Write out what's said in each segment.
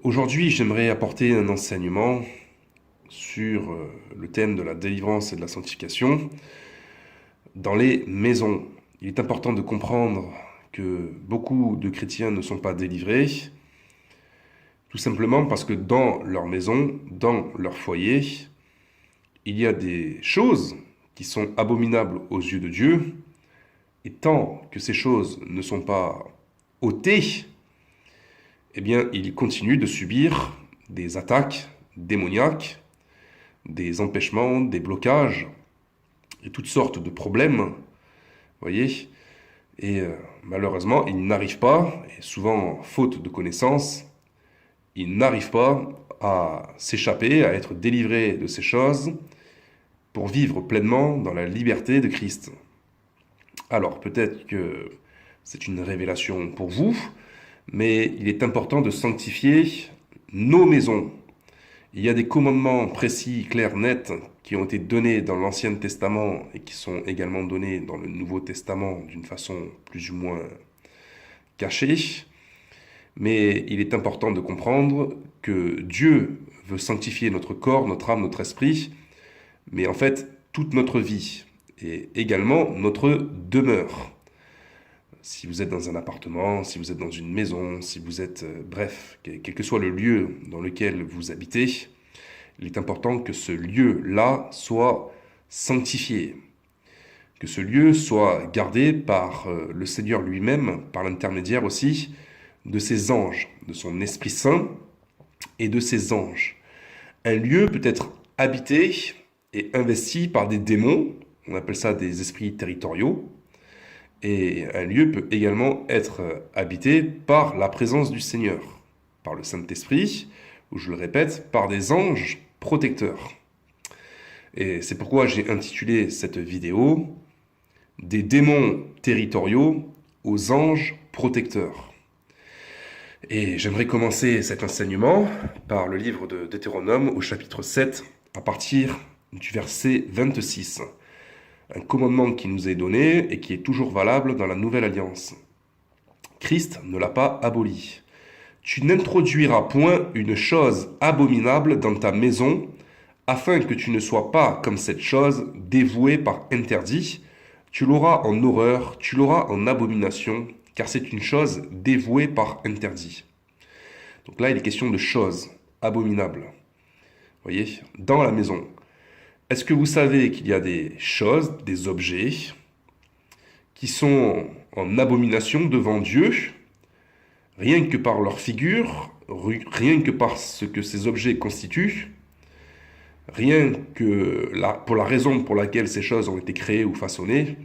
Aujourd'hui, j'aimerais apporter un enseignement sur le thème de la délivrance et de la sanctification dans les maisons. Il est important de comprendre que beaucoup de chrétiens ne sont pas délivrés, tout simplement parce que dans leur maison, dans leur foyer, il y a des choses qui sont abominables aux yeux de Dieu, et tant que ces choses ne sont pas ôtées, eh bien, ils continuent de subir des attaques démoniaques, des empêchements, des blocages et toutes sortes de problèmes, voyez. Et malheureusement, ils n'arrivent pas, et souvent faute de connaissances, ils n'arrivent pas à s'échapper, à être délivrés de ces choses pour vivre pleinement dans la liberté de Christ. Alors peut-être que c'est une révélation pour vous, mais il est important de sanctifier nos maisons. Il y a des commandements précis, clairs, nets, qui ont été donnés dans l'Ancien Testament et qui sont également donnés dans le Nouveau Testament d'une façon plus ou moins cachée. Mais il est important de comprendre que Dieu veut sanctifier notre corps, notre âme, notre esprit, mais en fait toute notre vie et également notre demeure. Si vous êtes dans un appartement, si vous êtes dans une maison, si vous êtes, bref, quel que soit le lieu dans lequel vous habitez, il est important que ce lieu-là soit sanctifié, que ce lieu soit gardé par le Seigneur lui-même, par l'intermédiaire aussi de ses anges, de son Esprit Saint et de ses anges. Un lieu peut être habité et investi par des démons, on appelle ça des esprits territoriaux, et un lieu peut également être habité par la présence du Seigneur, par le Saint-Esprit, ou je le répète, par des anges protecteurs. Et c'est pourquoi j'ai intitulé cette vidéo « Des démons territoriaux aux anges protecteurs ». Et j'aimerais commencer cet enseignement par le livre de Deutéronome au chapitre 7, à partir du verset 26. Un commandement qui nous est donné et qui est toujours valable dans la Nouvelle Alliance. Christ ne l'a pas aboli. Tu n'introduiras point une chose abominable dans ta maison, afin que tu ne sois pas comme cette chose dévouée par interdit. Tu l'auras en horreur, tu l'auras en abomination, car c'est une chose dévouée par interdit. Donc là, il est question de choses abominables. Vous voyez, dans la maison. Est-ce que vous savez qu'il y a des choses, des objets, qui sont en abomination devant Dieu, rien que par leur figure, rien que par ce que ces objets constituent, rien que pour la raison pour laquelle ces choses ont été créées ou façonnées,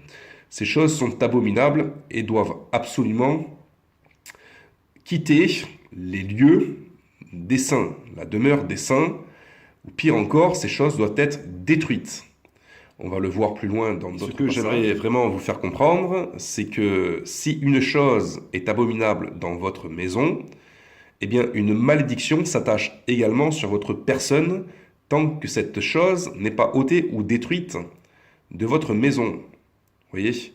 ces choses sont abominables et doivent absolument quitter les lieux des saints, la demeure des saints, ou pire encore, ces choses doivent être détruites. On va le voir plus loin dans d'autres passages. Ce que j'aimerais vraiment vous faire comprendre, c'est que si une chose est abominable dans votre maison, eh bien une malédiction s'attache également sur votre personne tant que cette chose n'est pas ôtée ou détruite de votre maison. Vous voyez ?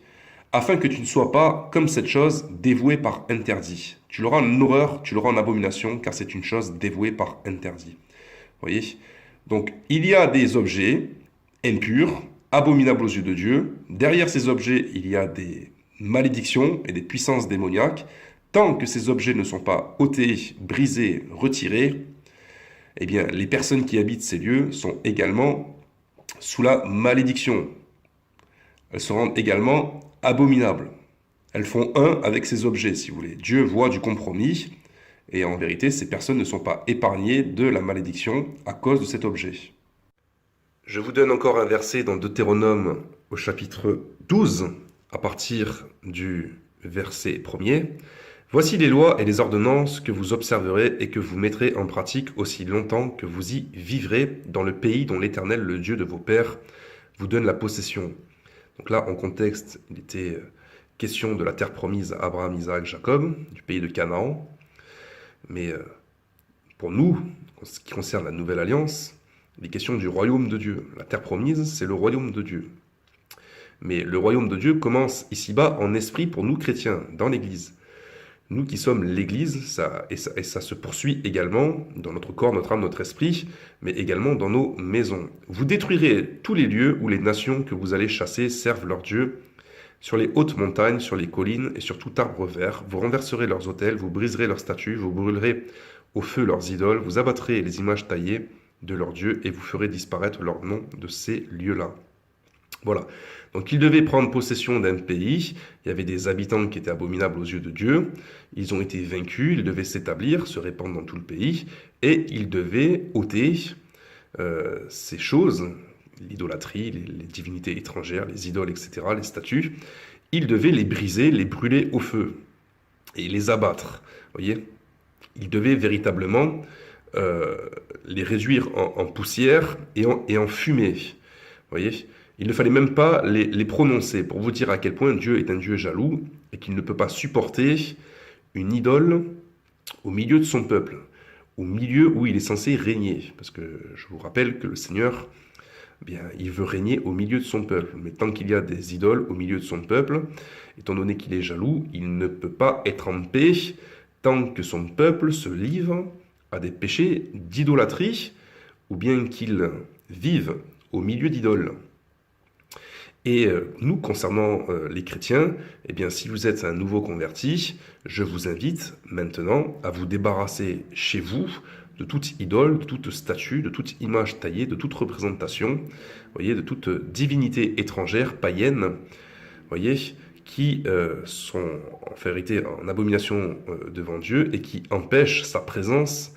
Afin que tu ne sois pas comme cette chose dévouée par interdit. Tu l'auras en horreur, tu l'auras en abomination, car c'est une chose dévouée par interdit. Vous voyez ? Donc, il y a des objets impurs, abominables aux yeux de Dieu. Derrière ces objets, il y a des malédictions et des puissances démoniaques. Tant que ces objets ne sont pas ôtés, brisés, retirés, eh bien, les personnes qui habitent ces lieux sont également sous la malédiction. Elles se rendent également abominables. Elles font un avec ces objets, si vous voulez. Dieu voit du compromis. Et en vérité, ces personnes ne sont pas épargnées de la malédiction à cause de cet objet. Je vous donne encore un verset dans Deutéronome au chapitre 12, à partir du verset 1er. Voici les lois et les ordonnances que vous observerez et que vous mettrez en pratique aussi longtemps que vous y vivrez dans le pays dont l'Éternel, le Dieu de vos pères, vous donne la possession. Donc là, en contexte, il était question de la terre promise à Abraham, Isaac, Jacob, du pays de Canaan. Mais pour nous, en ce qui concerne la Nouvelle Alliance, il est question du royaume de Dieu. La terre promise, c'est le royaume de Dieu. Mais le royaume de Dieu commence ici-bas en esprit pour nous chrétiens, dans l'Église. nous qui sommes l'Église, et ça se poursuit également dans notre corps, notre âme, notre esprit, mais également dans nos maisons. Vous détruirez tous les lieux où les nations que vous allez chasser servent leur Dieu, sur les hautes montagnes, sur les collines et sur tout arbre vert. Vous renverserez leurs autels, vous briserez leurs statues, vous brûlerez au feu leurs idoles, vous abattrez les images taillées de leurs dieux et vous ferez disparaître leur nom de ces lieux-là. Voilà. Donc ils devaient prendre possession d'un pays, il y avait des habitants qui étaient abominables aux yeux de Dieu, ils ont été vaincus, ils devaient s'établir, se répandre dans tout le pays, et ils devaient ôter ces choses, l'idolâtrie, les divinités étrangères, les idoles, etc., les statues, ils devaient les briser, les brûler au feu, et les abattre, voyez. Ils devaient véritablement les réduire en poussière et en fumée, voyez. Il ne fallait même pas les prononcer pour vous dire à quel point Dieu est un Dieu jaloux et qu'il ne peut pas supporter une idole au milieu de son peuple, au milieu où il est censé régner. Parce que je vous rappelle que le Seigneur, eh bien, il veut régner au milieu de son peuple. Mais tant qu'il y a des idoles au milieu de son peuple, étant donné qu'il est jaloux, il ne peut pas être en paix tant que son peuple se livre à des péchés d'idolâtrie ou bien qu'il vive au milieu d'idoles. Et nous, concernant les chrétiens, eh bien, si vous êtes un nouveau converti, je vous invite maintenant à vous débarrasser chez vous de toute idole, de toute statue, de toute image taillée, de toute représentation, voyez, de toute divinité étrangère, païenne, voyez, qui sont en vérité en abomination devant Dieu et qui empêchent sa présence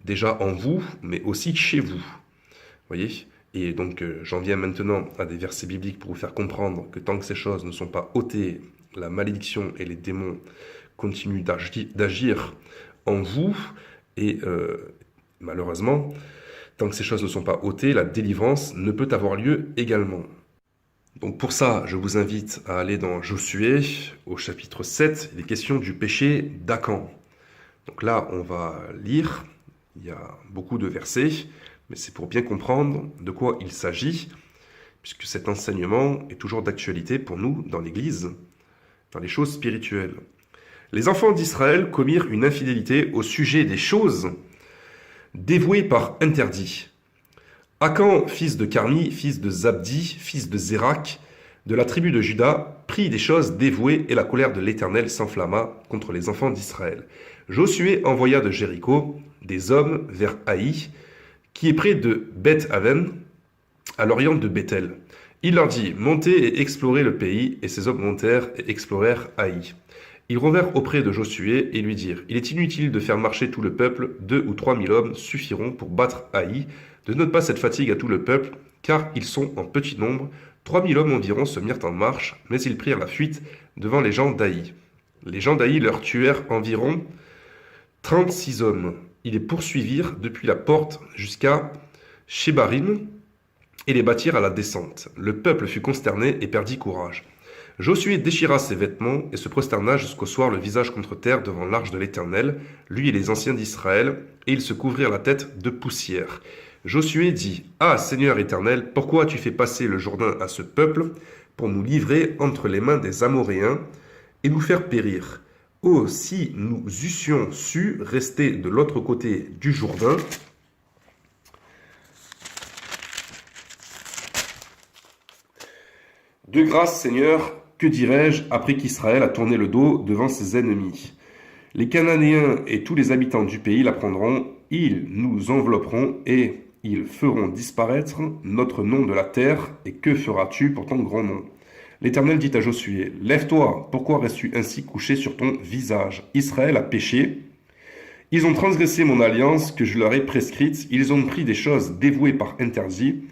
déjà en vous, mais aussi chez vous, voyez. Et donc, j'en viens maintenant à des versets bibliques pour vous faire comprendre que tant que ces choses ne sont pas ôtées, la malédiction et les démons continuent d'agir en vous. Et malheureusement, tant que ces choses ne sont pas ôtées, la délivrance ne peut avoir lieu également. Donc pour ça, je vous invite à aller dans Josué, au chapitre 7, il est question du péché d'Acan. Donc là, on va lire, il y a beaucoup de versets, mais c'est pour bien comprendre de quoi il s'agit, puisque cet enseignement est toujours d'actualité pour nous dans l'Église, dans les choses spirituelles. Les enfants d'Israël commirent une infidélité au sujet des choses dévouées par interdit. Acan, fils de Carmi, fils de Zabdi, fils de Zérak, de la tribu de Juda, prit des choses dévouées et la colère de l'Éternel s'enflamma contre les enfants d'Israël. Josué envoya de Jéricho des hommes vers Haï, qui est près de Beth-Aven, à l'orient de Bethel. Il leur dit, montez et explorez le pays, et ces hommes montèrent et explorèrent Haï. Ils revinrent auprès de Josué et lui dirent, il est inutile de faire marcher tout le peuple, 2 ou 3 000 hommes suffiront pour battre Haï. Ne donne pas cette fatigue à tout le peuple, car ils sont en petit nombre. 3 000 hommes environ se mirent en marche, mais ils prirent la fuite devant les gens d'Haï. Les gens d'Haï leur tuèrent environ 36 hommes. Ils les poursuivirent depuis la porte jusqu'à Shebarim et les battirent à la descente. Le peuple fut consterné et perdit courage. Josué déchira ses vêtements et se prosterna jusqu'au soir le visage contre terre devant l'arche de l'Éternel, lui et les anciens d'Israël, et ils se couvrirent la tête de poussière. Josué dit, « Ah, Seigneur Éternel, pourquoi as-tu fait passer le Jourdain à ce peuple pour nous livrer entre les mains des Amoréens et nous faire périr ? Oh, si nous eussions su rester de l'autre côté du Jourdain, de grâce, Seigneur, que dirais-je après qu'Israël a tourné le dos devant ses ennemis? Les Cananéens et tous les habitants du pays l'apprendront, ils nous envelopperont et ils feront disparaître notre nom de la terre, et que feras-tu pour ton grand nom? L'Éternel dit à Josué, lève-toi, pourquoi restes-tu ainsi couché sur ton visage? Israël a péché, ils ont transgressé mon alliance que je leur ai prescrite, ils ont pris des choses dévouées par interdit,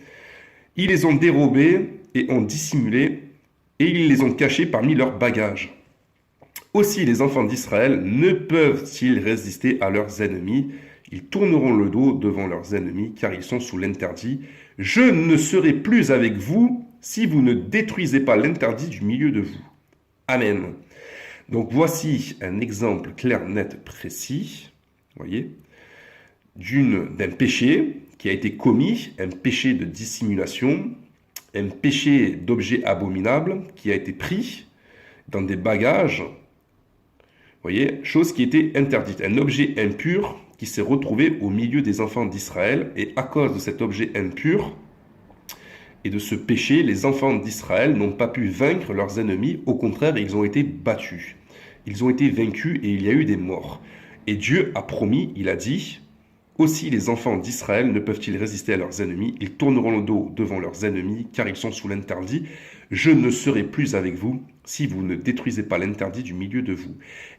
ils les ont dérobées et ont dissimulé, et ils les ont cachées parmi leurs bagages. Aussi les enfants d'Israël ne peuvent-ils résister à leurs ennemis? Ils tourneront le dos devant leurs ennemis, car ils sont sous l'interdit. Je ne serai plus avec vous si vous ne détruisez pas l'interdit du milieu de vous. Amen. Donc voici un exemple clair, net, précis, voyez, d'un péché qui a été commis, un péché de dissimulation, un péché d'objet abominable qui a été pris dans des bagages Voyez, chose qui était interdite, un objet impur qui s'est retrouvé au milieu des enfants d'Israël, et à cause de cet objet impur et de ce péché, les enfants d'Israël n'ont pas pu vaincre leurs ennemis, au contraire, ils ont été battus. Ils ont été vaincus et il y a eu des morts. Et Dieu a promis, il a dit, aussi les enfants d'Israël ne peuvent-ils résister à leurs ennemis, ils tourneront le dos devant leurs ennemis, car ils sont sous l'interdit. Je ne serai plus avec vous si vous ne détruisez pas l'interdit du milieu de vous.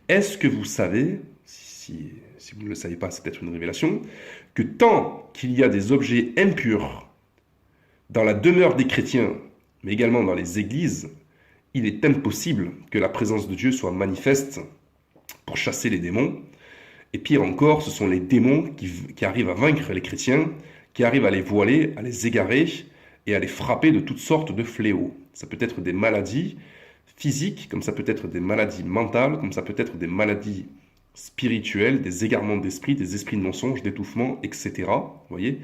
Est-ce que vous savez, si vous ne le savez pas, c'est peut-être une révélation, que tant qu'il y a des objets impurs dans la demeure des chrétiens, mais également dans les églises, il est impossible que la présence de Dieu soit manifeste pour chasser les démons. Et pire encore, ce sont les démons qui arrivent à vaincre les chrétiens, qui arrivent à les voiler, à les égarer et à les frapper de toutes sortes de fléaux. Ça peut être des maladies physiques, comme ça peut être des maladies mentales, comme ça peut être des maladies spirituelles, des égarements d'esprit, des esprits de mensonge, d'étouffement, etc. Vous voyez ?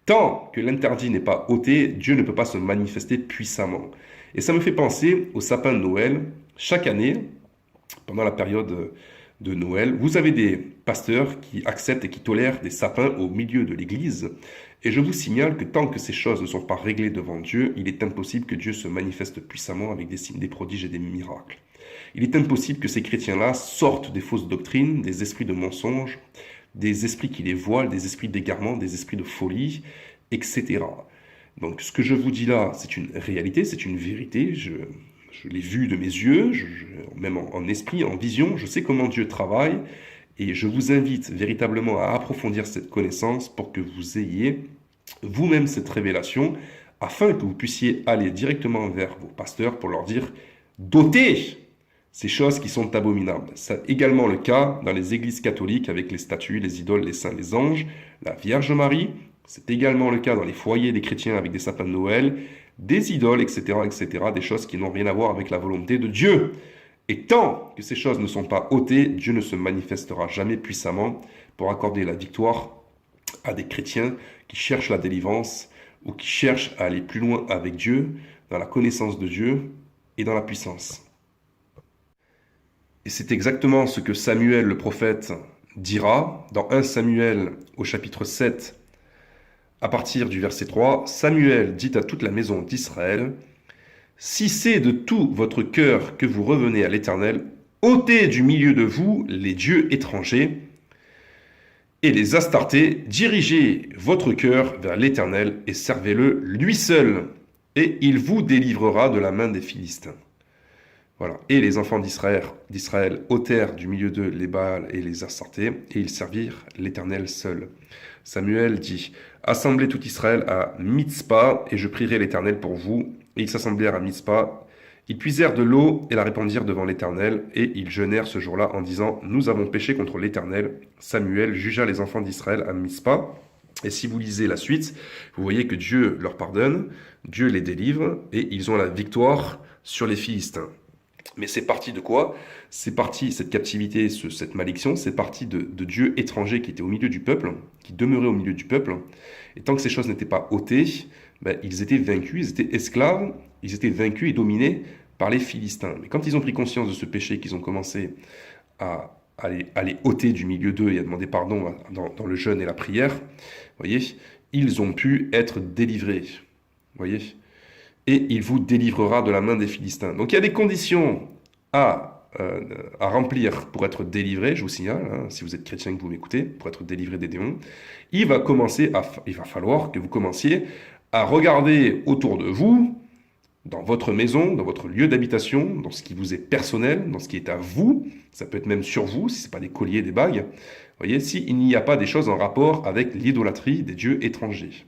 Tant que l'interdit n'est pas ôté, Dieu ne peut pas se manifester puissamment. Et ça me fait penser au sapin de Noël. Chaque année, pendant la période de Noël, vous avez des pasteurs qui acceptent et qui tolèrent des sapins au milieu de l'église. Et je vous signale que tant que ces choses ne sont pas réglées devant Dieu, il est impossible que Dieu se manifeste puissamment avec des signes, des prodiges et des miracles. Il est impossible que ces chrétiens-là sortent des fausses doctrines, des esprits de mensonge, des esprits qui les voilent, des esprits d'égarement, des esprits de folie, etc. Donc ce que je vous dis là, c'est une réalité, c'est une vérité, je l'ai vu de mes yeux, même en esprit, en vision, je sais comment Dieu travaille, et je vous invite véritablement à approfondir cette connaissance pour que vous ayez vous-même cette révélation, afin que vous puissiez aller directement vers vos pasteurs pour leur dire « Dotez ces choses qui sont abominables ». C'est également le cas dans les églises catholiques avec les statues, les idoles, les saints, les anges, la Vierge Marie. C'est également le cas dans les foyers des chrétiens avec des sapins de Noël, des idoles, etc., etc., des choses qui n'ont rien à voir avec la volonté de Dieu. Et tant que ces choses ne sont pas ôtées, Dieu ne se manifestera jamais puissamment pour accorder la victoire à des chrétiens qui cherchent la délivrance ou qui cherchent à aller plus loin avec Dieu, dans la connaissance de Dieu et dans la puissance. Et c'est exactement ce que Samuel le prophète dira dans 1 Samuel au chapitre 7, à partir du verset 3. Samuel dit à toute la maison d'Israël: « Si c'est de tout votre cœur que vous revenez à l'Éternel, ôtez du milieu de vous les dieux étrangers et les Astartés, dirigez votre cœur vers l'Éternel et servez-le lui seul, et il vous délivrera de la main des Philistins. » Voilà. Et les enfants d'Israël ôtèrent du milieu d'eux les Baals et les Astartés, et ils servirent l'Éternel seul. Samuel dit: « Assemblez tout Israël à Mitzpah, et je prierai l'Éternel pour vous. » Et ils s'assemblèrent à Mitzpah. Ils puisèrent de l'eau et la répandirent devant l'Éternel, et ils jeûnèrent ce jour-là en disant: « Nous avons péché contre l'Éternel. » Samuel jugea les enfants d'Israël à Mitzpah. Et si vous lisez la suite, vous voyez que Dieu leur pardonne, Dieu les délivre, et ils ont la victoire sur les Philistins. Mais c'est parti de quoi? C'est parti, cette captivité, cette malédiction, c'est parti de dieux étrangers qui étaient au milieu du peuple, qui demeuraient au milieu du peuple. Et tant que ces choses n'étaient pas ôtées, ils étaient vaincus, ils étaient esclaves, ils étaient vaincus et dominés par les Philistins. Mais quand ils ont pris conscience de ce péché, qu'ils ont commencé à les ôter du milieu d'eux et à demander pardon dans le jeûne et la prière, voyez, ils ont pu être délivrés. Voyez, et il vous délivrera de la main des Philistins. Donc il y a des conditions à remplir pour être délivré, je vous signale, si vous êtes chrétien que vous m'écoutez, pour être délivré des démons. Il va falloir que vous commenciez à regarder autour de vous, dans votre maison, dans votre lieu d'habitation, dans ce qui vous est personnel, dans ce qui est à vous. Ça peut être même sur vous, si ce n'est pas des colliers, des bagues. Voyez, s'il n'y a pas des choses en rapport avec l'idolâtrie des dieux étrangers.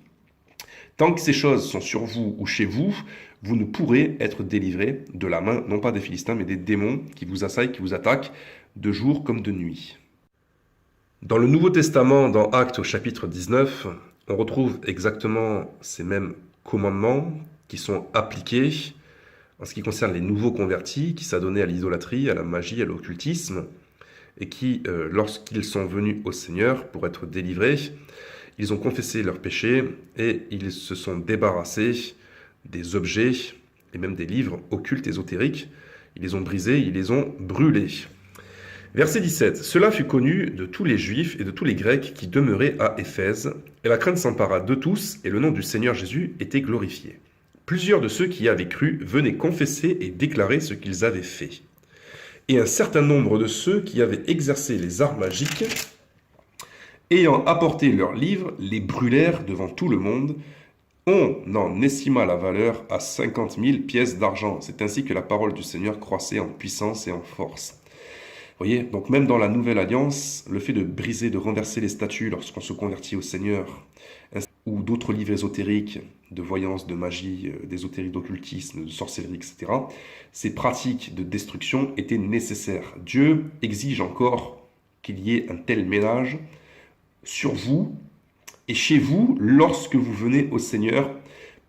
Tant que ces choses sont sur vous ou chez vous, vous ne pourrez être délivré de la main, non pas des Philistins, mais des démons qui vous assaillent, qui vous attaquent, de jour comme de nuit. Dans le Nouveau Testament, dans Actes au chapitre 19, on retrouve exactement ces mêmes commandements qui sont appliqués en ce qui concerne les nouveaux convertis, qui s'adonnaient à l'idolâtrie, à la magie, à l'occultisme, et qui, lorsqu'ils sont venus au Seigneur pour être délivrés, ils ont confessé leurs péchés et ils se sont débarrassés des objets et même des livres occultes ésotériques. Ils les ont brisés, ils les ont brûlés. Verset 17. Cela fut connu de tous les Juifs et de tous les Grecs qui demeuraient à Éphèse, et la crainte s'empara de tous, et le nom du Seigneur Jésus était glorifié. Plusieurs de ceux qui y avaient cru venaient confesser et déclarer ce qu'ils avaient fait. Et un certain nombre de ceux qui avaient exercé les arts magiques, ayant apporté leurs livres, les brûlèrent devant tout le monde. On en estima la valeur à 50 000 pièces d'argent. C'est ainsi que la parole du Seigneur croissait en puissance et en force. Vous voyez, donc même dans la Nouvelle Alliance, le fait de briser, de renverser les statues lorsqu'on se convertit au Seigneur, ou d'autres livres ésotériques, de voyance, de magie, d'ésotérie, d'occultisme, de sorcellerie, etc., ces pratiques de destruction étaient nécessaires. Dieu exige encore qu'il y ait un tel ménage sur vous et chez vous lorsque vous venez au Seigneur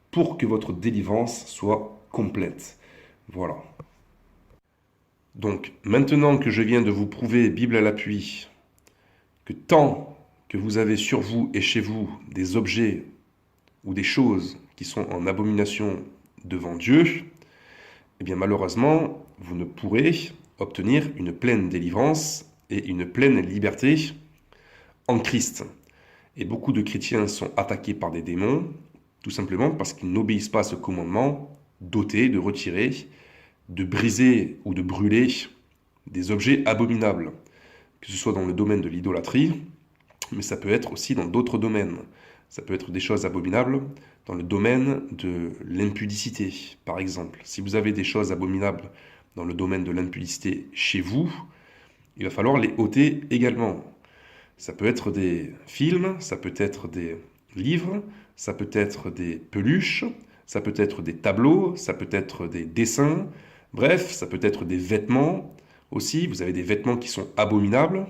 pour que votre délivrance soit complète. Voilà. Donc, maintenant que je viens de vous prouver, Bible à l'appui, que tant que vous avez sur vous et chez vous des objets ou des choses qui sont en abomination devant Dieu, eh bien malheureusement, vous ne pourrez obtenir une pleine délivrance et une pleine liberté en Christ. Et beaucoup de chrétiens sont attaqués par des démons, tout simplement parce qu'ils n'obéissent pas à ce commandement d'ôter, de retirer, de briser ou de brûler des objets abominables, que ce soit dans le domaine de l'idolâtrie, mais ça peut être aussi dans d'autres domaines. Ça peut être des choses abominables dans le domaine de l'impudicité, par exemple. Si vous avez des choses abominables dans le domaine de l'impudicité chez vous, il va falloir les ôter également. Ça peut être des films, ça peut être des livres, ça peut être des peluches, ça peut être des tableaux, ça peut être des dessins, bref, ça peut être des vêtements aussi. Vous avez des vêtements qui sont abominables,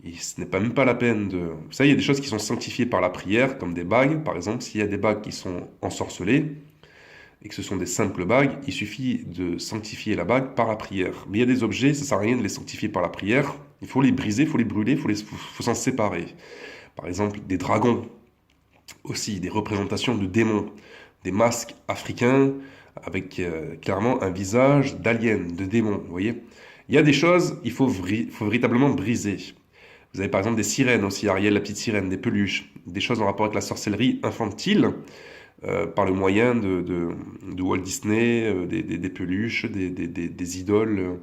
et ce n'est pas même pas la peine de... Vous savez, il y a des choses qui sont sanctifiées par la prière, comme des bagues, par exemple. S'il y a des bagues qui sont ensorcelées, et que ce sont des simples bagues, il suffit de sanctifier la bague par la prière. Mais il y a des objets, ça ne sert à rien de les sanctifier par la prière. Il faut les briser, il faut les brûler, faut s'en séparer. Par exemple, des dragons, aussi, des représentations de démons, des masques africains avec clairement un visage d'alien, de démon, vous voyez. Il y a des choses, il faut véritablement briser. Vous avez par exemple des sirènes aussi, Ariel la petite sirène, des peluches, des choses en rapport avec la sorcellerie infantile, par le moyen de Walt Disney, des peluches, des idoles,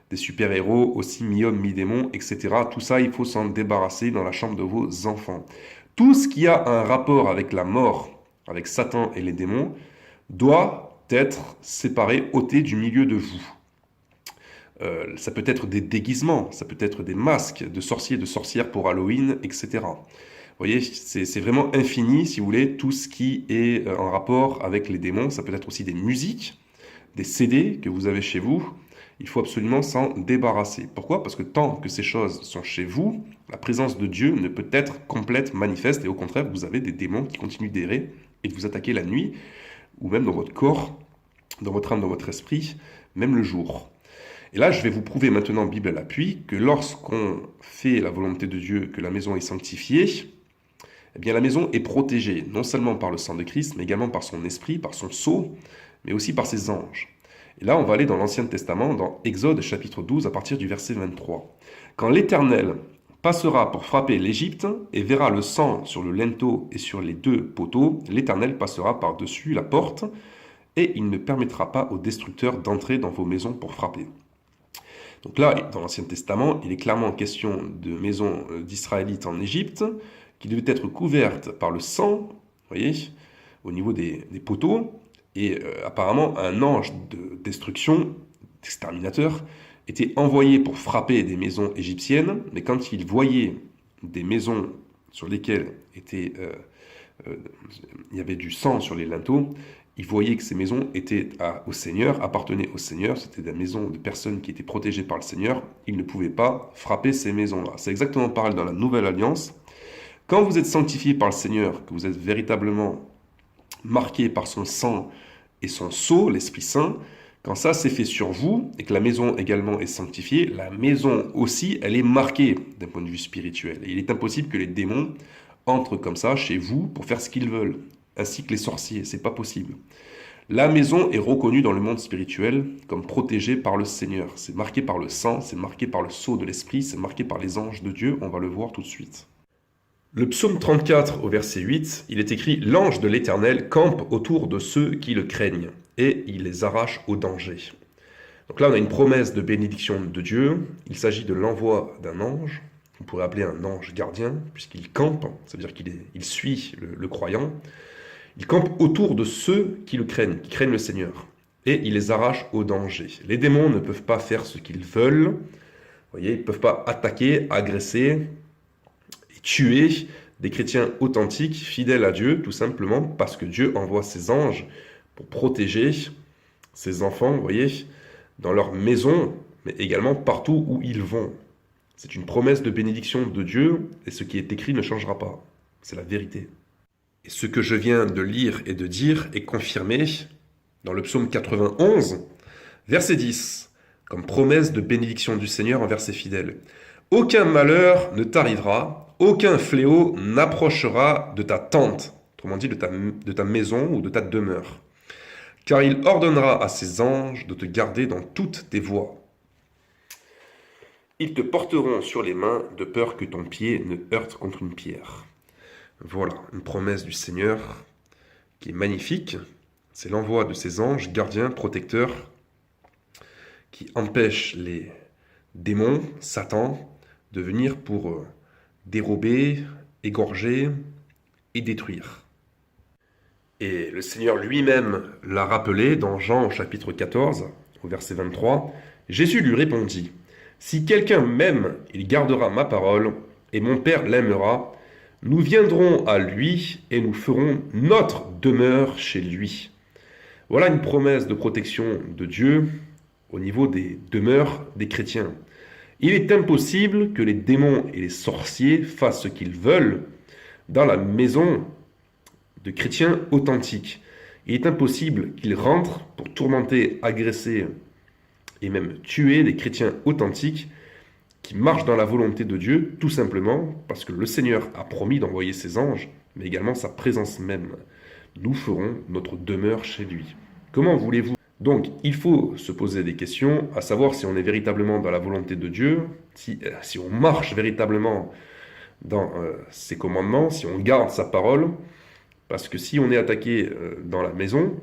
des super-héros, aussi mi-hommes, mi-démons, etc. Tout ça, il faut s'en débarrasser dans la chambre de vos enfants. Tout ce qui a un rapport avec la mort, avec Satan et les démons, doit être séparé, ôté du milieu de vous. Ça peut être des déguisements, ça peut être des masques de sorciers, de sorcières pour Halloween, etc. Vous voyez, c'est vraiment infini, si vous voulez, tout ce qui est en rapport avec les démons. Ça peut être aussi des musiques, des CD que vous avez chez vous. Il faut absolument s'en débarrasser. Pourquoi? Parce que tant que ces choses sont chez vous, la présence de Dieu ne peut être complète, manifeste, et au contraire, vous avez des démons qui continuent d'errer et de vous attaquer la nuit, ou même dans votre corps, dans votre âme, dans votre esprit, même le jour. Et là, je vais vous prouver maintenant, Bible à l'appui, que lorsqu'on fait la volonté de Dieu, que la maison est sanctifiée, eh bien la maison est protégée, non seulement par le sang de Christ, mais également par son esprit, par son sceau, mais aussi par ses anges. Et là, on va aller dans l'Ancien Testament, dans Exode chapitre 12, à partir du verset 23. « Quand l'Éternel passera pour frapper l'Égypte et verra le sang sur le linteau et sur les deux poteaux, l'Éternel passera par-dessus la porte, et il ne permettra pas aux destructeurs d'entrer dans vos maisons pour frapper. » Donc là, dans l'Ancien Testament, il est clairement question de maisons d'Israélites en Égypte, qui devaient être couvertes par le sang, vous voyez, au niveau des poteaux, et apparemment un ange de destruction, d'exterminateur, était envoyé pour frapper des maisons égyptiennes, mais quand il voyait des maisons sur lesquelles il y avait du sang sur les linteaux, il voyait que ces maisons étaient au Seigneur, appartenaient au Seigneur, c'était des maisons de personnes qui étaient protégées par le Seigneur, il ne pouvait pas frapper ces maisons-là. C'est exactement pareil dans la Nouvelle Alliance. Quand vous êtes sanctifié par le Seigneur, que vous êtes véritablement marqué par son sang et son sceau, l'Esprit Saint, quand ça s'est fait sur vous, et que la maison également est sanctifiée, la maison aussi, elle est marquée d'un point de vue spirituel. Et il est impossible que les démons entrent comme ça chez vous pour faire ce qu'ils veulent, ainsi que les sorciers, c'est pas possible. La maison est reconnue dans le monde spirituel comme protégée par le Seigneur. C'est marqué par le sang, c'est marqué par le sceau de l'Esprit, c'est marqué par les anges de Dieu, on va le voir tout de suite. Le psaume 34 au verset 8, il est écrit « L'ange de l'Éternel campe autour de ceux qui le craignent, et il les arrache au danger. » Donc là, on a une promesse de bénédiction de Dieu. Il s'agit de l'envoi d'un ange, qu'on pourrait appeler un ange gardien, puisqu'il campe, ça veut dire qu'il suit le croyant. Il campe autour de ceux qui le craignent, qui craignent le Seigneur, et il les arrache au danger. Les démons ne peuvent pas faire ce qu'ils veulent. Vous voyez, ils ne peuvent pas attaquer, agresser, tuer des chrétiens authentiques, fidèles à Dieu, tout simplement parce que Dieu envoie ses anges pour protéger ses enfants, vous voyez, dans leur maison, mais également partout où ils vont. C'est une promesse de bénédiction de Dieu, et ce qui est écrit ne changera pas. C'est la vérité. Et ce que je viens de lire et de dire est confirmé dans le psaume 91, verset 10, comme promesse de bénédiction du Seigneur envers ses fidèles. « Aucun malheur ne t'arrivera, aucun fléau n'approchera de ta tente, autrement dit de ta maison ou de ta demeure, car il ordonnera à ses anges de te garder dans toutes tes voies. Ils te porteront sur les mains de peur que ton pied ne heurte contre une pierre. » Voilà, une promesse du Seigneur qui est magnifique. C'est l'envoi de ses anges, gardiens, protecteurs, qui empêchent les démons, Satan, de venir pour dérober, égorger et détruire. Et le Seigneur lui-même l'a rappelé dans Jean au chapitre 14, au verset 23. Jésus lui répondit, « Si quelqu'un m'aime, il gardera ma parole, et mon Père l'aimera. Nous viendrons à lui et nous ferons notre demeure chez lui. » Voilà une promesse de protection de Dieu au niveau des demeures des chrétiens. Il est impossible que les démons et les sorciers fassent ce qu'ils veulent dans la maison de chrétiens authentiques. Il est impossible qu'ils rentrent pour tourmenter, agresser et même tuer des chrétiens authentiques qui marchent dans la volonté de Dieu, tout simplement parce que le Seigneur a promis d'envoyer ses anges, mais également sa présence même. Nous ferons notre demeure chez lui. Comment voulez-vous? Donc, il faut se poser des questions, à savoir si on est véritablement dans la volonté de Dieu, si on marche véritablement dans ses commandements, si on garde sa parole, parce que si on est attaqué dans la maison,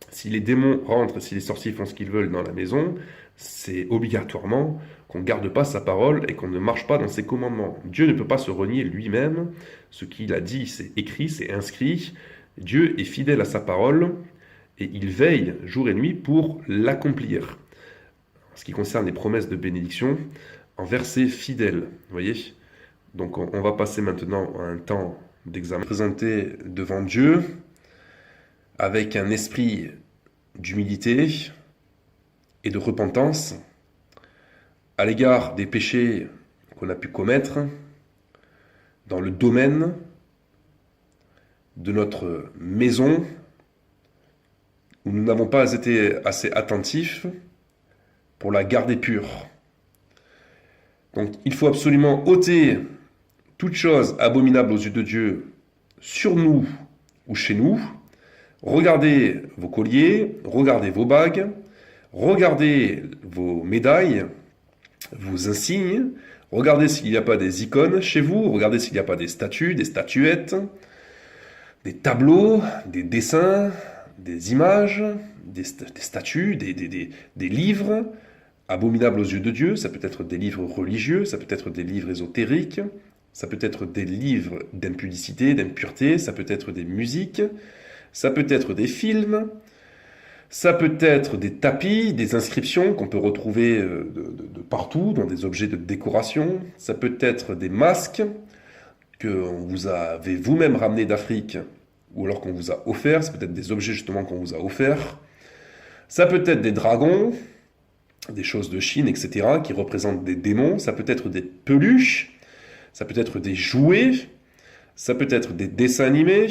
si les démons rentrent, si les sorciers font ce qu'ils veulent dans la maison, c'est obligatoirement qu'on ne garde pas sa parole et qu'on ne marche pas dans ses commandements. Dieu ne peut pas se renier lui-même. Ce qu'il a dit, c'est écrit, c'est inscrit. Dieu est fidèle à sa parole et il veille jour et nuit pour l'accomplir. En ce qui concerne les promesses de bénédiction, envers ses fidèles. Vous voyez? Donc on va passer maintenant à un temps d'examen. Présenté devant Dieu avec un esprit d'humilité et de repentance à l'égard des péchés qu'on a pu commettre dans le domaine de notre maison où nous n'avons pas été assez attentifs pour la garder pure. Donc il faut absolument ôter toute chose abominable aux yeux de Dieu sur nous ou chez nous. Regardez vos colliers, regardez vos bagues, regardez vos médailles, vos insignes, regardez s'il n'y a pas des icônes chez vous, regardez s'il n'y a pas des statues, des statuettes, des tableaux, des dessins, des images, des statues, des livres abominables aux yeux de Dieu. Ça peut être des livres religieux, ça peut être des livres ésotériques, ça peut être des livres d'impudicité, d'impureté, ça peut être des musiques, ça peut être des films, ça peut être des tapis, des inscriptions qu'on peut retrouver de partout, dans des objets de décoration. Ça peut être des masques que vous avez vous-même ramenés d'Afrique ou alors qu'on vous a offerts. Ça peut être des objets justement qu'on vous a offerts. Ça peut être des dragons, des choses de Chine, etc., qui représentent des démons. Ça peut être des peluches, ça peut être des jouets, ça peut être des dessins animés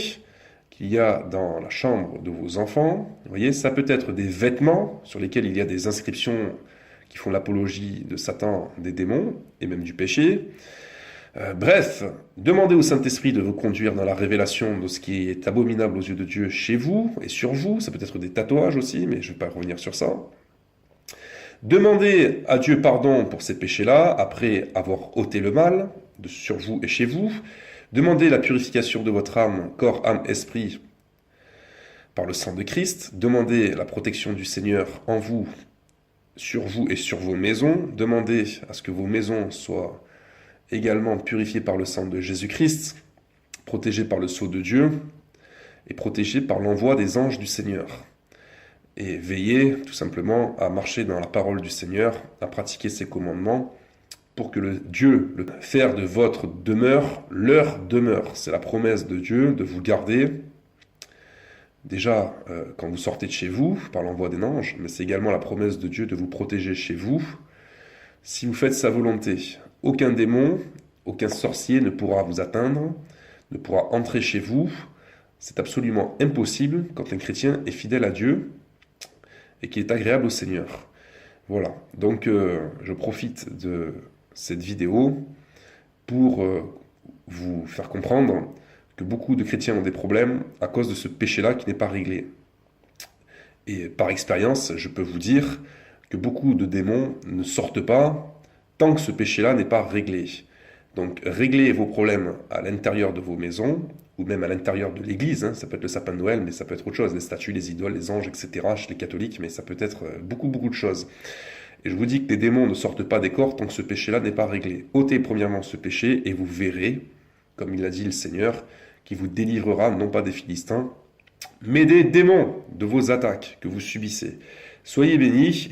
qu'il y a dans la chambre de vos enfants. Vous voyez, ça peut être des vêtements sur lesquels il y a des inscriptions qui font l'apologie de Satan, des démons et même du péché. Bref, demandez au Saint-Esprit de vous conduire dans la révélation de ce qui est abominable aux yeux de Dieu chez vous et sur vous. Ça peut être des tatouages aussi, mais je ne vais pas revenir sur ça. Demandez à Dieu pardon pour ces péchés-là, après avoir ôté le mal sur vous et chez vous. Demandez la purification de votre âme, corps, âme, esprit, par le sang de Christ. Demandez la protection du Seigneur en vous, sur vous et sur vos maisons. Demandez à ce que vos maisons soient également purifiées par le sang de Jésus-Christ, protégées par le sceau de Dieu et protégées par l'envoi des anges du Seigneur. Et veillez tout simplement à marcher dans la parole du Seigneur, à pratiquer ses commandements, pour que Dieu, le faire de votre demeure, leur demeure. C'est la promesse de Dieu de vous garder, déjà quand vous sortez de chez vous, par l'envoi des anges, mais c'est également la promesse de Dieu de vous protéger chez vous, si vous faites sa volonté. Aucun démon, aucun sorcier ne pourra vous atteindre, ne pourra entrer chez vous. C'est absolument impossible quand un chrétien est fidèle à Dieu et qui est agréable au Seigneur. Voilà, donc je profite de cette vidéo pour vous faire comprendre que beaucoup de chrétiens ont des problèmes à cause de ce péché-là qui n'est pas réglé. Et par expérience, je peux vous dire que beaucoup de démons ne sortent pas tant que ce péché-là n'est pas réglé. Donc réglez vos problèmes à l'intérieur de vos maisons, ou même à l'intérieur de l'église, hein. Ça peut être le sapin de Noël, mais ça peut être autre chose, les statues, les idoles, les anges, etc., chez les catholiques, mais ça peut être beaucoup de choses. Et je vous dis que les démons ne sortent pas des corps tant que ce péché-là n'est pas réglé. Ôtez premièrement ce péché, et vous verrez, comme il a dit le Seigneur, qui vous délivrera non pas des Philistins, mais des démons de vos attaques que vous subissez. Soyez bénis.